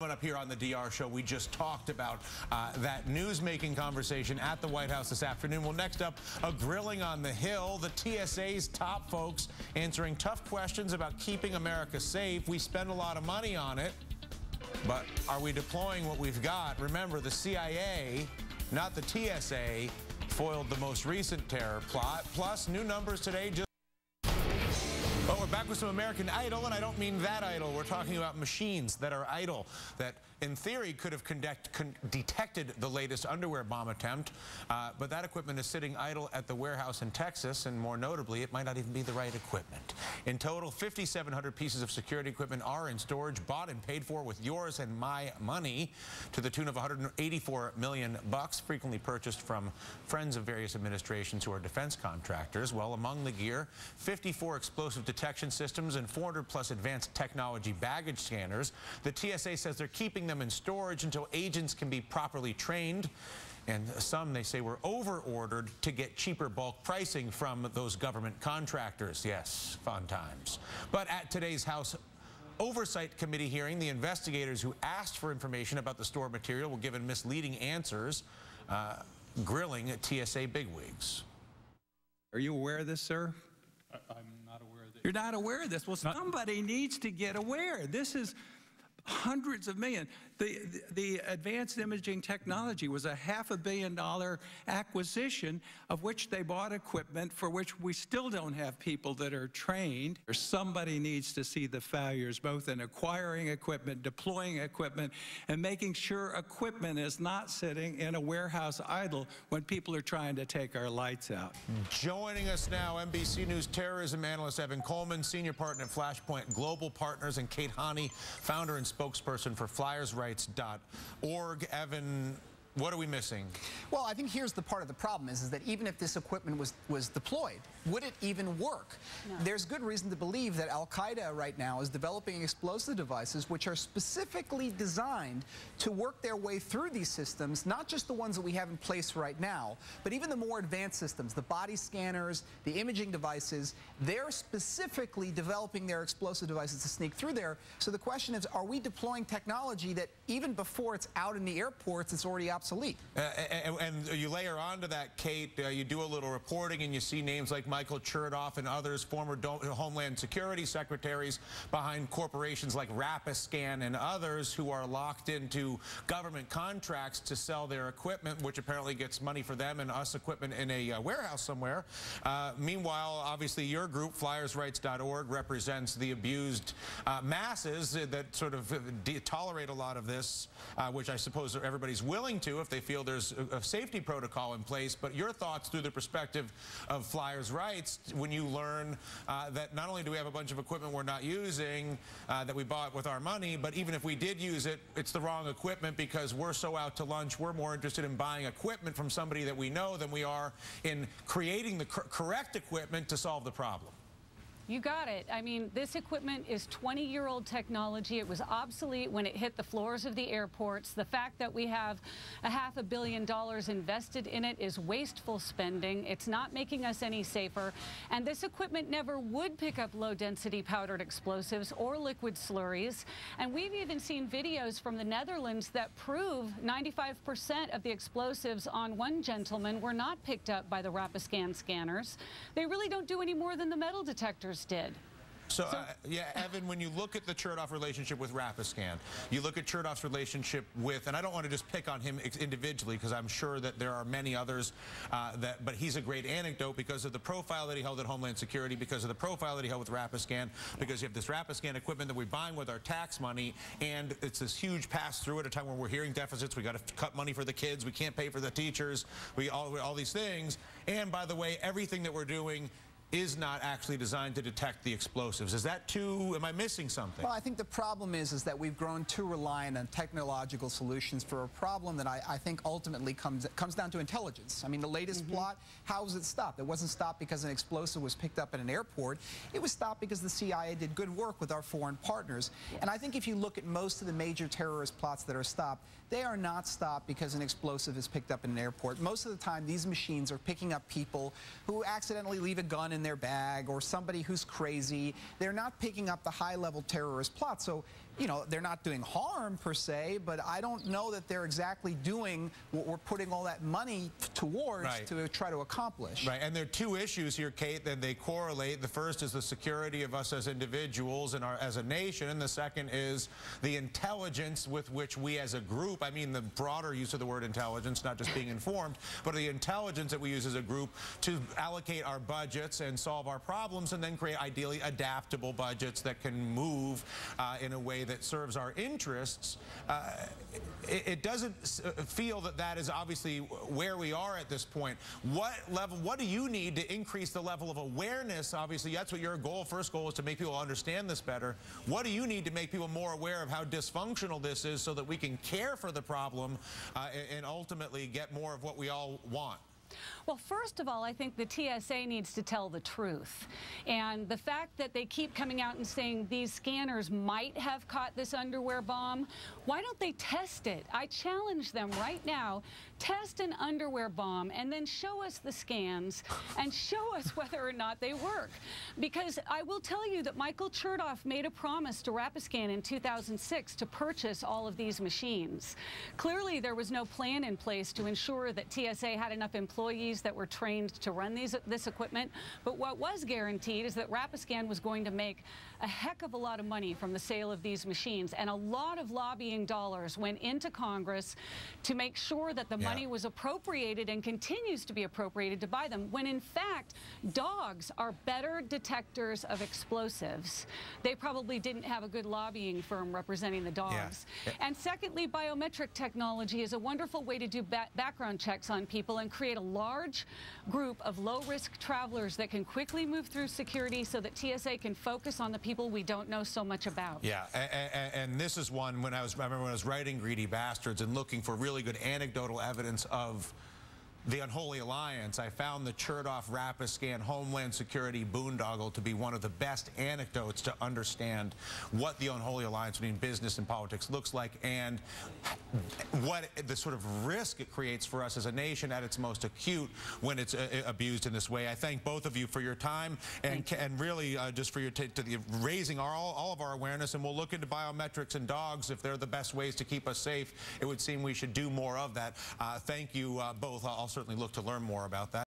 Coming up here on the DR Show, we just talked about that news-making conversation at the White House this afternoon. Well, next up, a grilling on the Hill. The TSA's top folks answering tough questions about keeping America safe. We spend a lot of money on it, but are we deploying what we've got? Remember, the CIA, not the TSA, foiled the most recent terror plot. Plus, new numbers today. Oh, we're back with some American Idol, and I don't mean that idol. We're talking about machines that are idle, that in theory could have detected the latest underwear bomb attempt, but that equipment is sitting idle at the warehouse in Texas, and more notably, it might not even be the right equipment. In total, 5,700 pieces of security equipment are in storage, bought and paid for with yours and my money, to the tune of $184 million, frequently purchased from friends of various administrations who are defense contractors. Well, among the gear, 54 explosive detection systems and 400 plus advanced technology baggage scanners. The TSA says they're keeping them in storage until agents can be properly trained. And some, they say, were over-ordered to get cheaper bulk pricing from those government contractors. Yes, fun times. But at today's House Oversight Committee hearing, the investigators who asked for information about the stored material were given misleading answers, grilling at TSA bigwigs. Are you aware of this, sir? I'm not aware of this. You're not aware of this? Well, somebody needs to get aware. This is hundreds of millions. The advanced imaging technology was a $500 million acquisition, of which they bought equipment for which we still don't have people that are trained. Somebody needs to see the failures, both in acquiring equipment, deploying equipment, and making sure equipment is not sitting in a warehouse idle when people are trying to take our lights out. Joining us now, NBC News terrorism analyst Evan Coleman, senior partner at Flashpoint Global Partners, and Kate Hanni, founder and spokesperson for FlyersRights.org. Evan, what are we missing? Well, I think here's the part of the problem is that even if this equipment was deployed, would it even work? No. There's good reason to believe that Al-Qaeda right now is developing explosive devices which are specifically designed to work their way through these systems, not just the ones that we have in place right now, but even the more advanced systems, the body scanners, the imaging devices. They're specifically developing their explosive devices to sneak through there. So the question is, are we deploying technology that even before it's out in the airports, it's already obsolete? And you layer onto that, Kate, you do a little reporting and you see names like Michael Chertoff and others, former Homeland Security secretaries behind corporations like Rapiscan and others who are locked into government contracts to sell their equipment, which apparently gets money for them and us equipment in a warehouse somewhere. Meanwhile, obviously your group, FlyersRights.org, represents the abused masses that sort of tolerate a lot of this, which I suppose everybody's willing to if they feel there's a safety protocol in place. But your thoughts through the perspective of Flyers Rights when you learn that not only do we have a bunch of equipment we're not using that we bought with our money, but even if we did use it, it's the wrong equipment because we're so out to lunch, we're more interested in buying equipment from somebody that we know than we are in creating the correct equipment to solve the problem. You got it. I mean, this equipment is 20-year-old technology. It was obsolete when it hit the floors of the airports. The fact that we have a $500 million invested in it is wasteful spending. It's not making us any safer. And this equipment never would pick up low-density powdered explosives or liquid slurries. And we've even seen videos from the Netherlands that prove 95% of the explosives on one gentleman were not picked up by the Rapiscan scanners. They really don't do any more than the metal detectors did. So, yeah, Evan, when you look at the Chertoff relationship with Rapiscan, you look at Chertoff's relationship with, and I don't want to just pick on him individually because I'm sure that there are many others, but he's a great anecdote because of the profile that he held at Homeland Security, because of the profile that he held with Rapiscan, because you have this Rapiscan equipment that we're buying with our tax money, and it's this huge pass-through at a time when we're hearing deficits. We got to cut money for the kids. We can't pay for the teachers. All these things. And by the way, everything that we're doing is not actually designed to detect the explosives. Is that too, am I missing something? Well, I think the problem is that we've grown too reliant on technological solutions for a problem that I think ultimately comes down to intelligence. I mean, the latest plot, how was it stopped? It wasn't stopped because an explosive was picked up at an airport. It was stopped because the CIA did good work with our foreign partners. Yes. And I think if you look at most of the major terrorist plots that are stopped, they are not stopped because an explosive is picked up in an airport. Most of the time, these machines are picking up people who accidentally leave a gun in their bag or somebody who's crazy. They're not picking up the high-level terrorist plot. So you know, they're not doing harm per se, but I don't know that they're exactly doing what we're putting all that money towards to try to accomplish. Right, and there are two issues here, Kate, that they correlate. The first is the security of us as individuals and as a nation, and the second is the intelligence with which we as a group, I mean the broader use of the word intelligence, not just being informed, but the intelligence that we use as a group to allocate our budgets and solve our problems, and then create ideally adaptable budgets that can move in a way that serves our interests. It doesn't feel that that is obviously where we are at this point. What do you need to increase the level of awareness? Obviously, that's what your goal, first goal, is to make people understand this better. What do you need to make people more aware of how dysfunctional this is so that we can care for the problem and ultimately get more of what we all want? Well, first of all, I think the TSA needs to tell the truth. And the fact that they keep coming out and saying these scanners might have caught this underwear bomb, why don't they test it? I challenge them right now, test an underwear bomb and then show us the scans and show us whether or not they work. Because I will tell you that Michael Chertoff made a promise to Rapiscan in 2006 to purchase all of these machines. Clearly, there was no plan in place to ensure that TSA had enough employees that were trained to run this equipment. But what was guaranteed is that Rapiscan was going to make a heck of a lot of money from the sale of these machines, and a lot of lobbying dollars went into Congress to make sure that the money was appropriated and continues to be appropriated to buy them, when in fact dogs are better detectors of explosives. They probably didn't have a good lobbying firm representing the dogs. And secondly, biometric technology is a wonderful way to do background checks on people and create a large group of low-risk travelers that can quickly move through security so that TSA can focus on the people we don't know so much about. Yeah, and this is one, I remember when I was writing Greedy Bastards and looking for really good anecdotal evidence of the Unholy Alliance, I found the Chertoff-Rapiscan Homeland Security boondoggle to be one of the best anecdotes to understand what the Unholy Alliance between business and politics looks like, and what the sort of risk it creates for us as a nation at its most acute when it's abused in this way. I thank both of you for your time and really just for your raising all of our awareness, and we'll look into biometrics and dogs if they're the best ways to keep us safe. It would seem we should do more of that. Thank you both. I'll certainly look to learn more about that.